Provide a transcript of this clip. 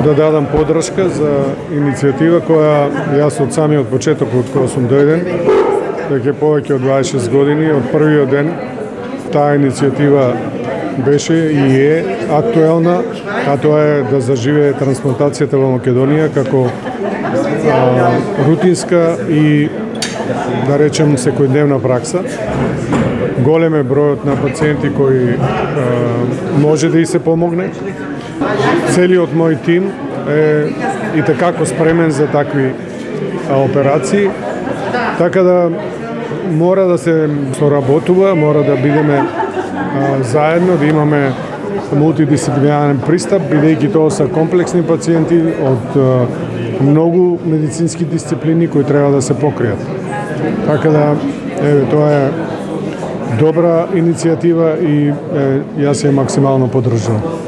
да дадам подршка за иницијатива која јас од самиот почеток од кога сум дојден, веќе повеќе од 26 години, од првиот ден, таа иницијатива беше и е актуелна, а тоа е да заживее трансплантацијата во Македонија како рутинска и, да речем, секојдневна пракса. Голем е бројот на пациенти кои може да и се помогне. Целиот мој тим е и такако спремен за такви операции, така да мора да се соработува, мора да бидеме заедно, да имаме мултидисциплинарен пристап, бидејќи тоа се комплексни пациенти од многу медицински дисциплини кои треба да се покријат. Така да, тоа е добра иницијатива и јас ја максимално поддржувам.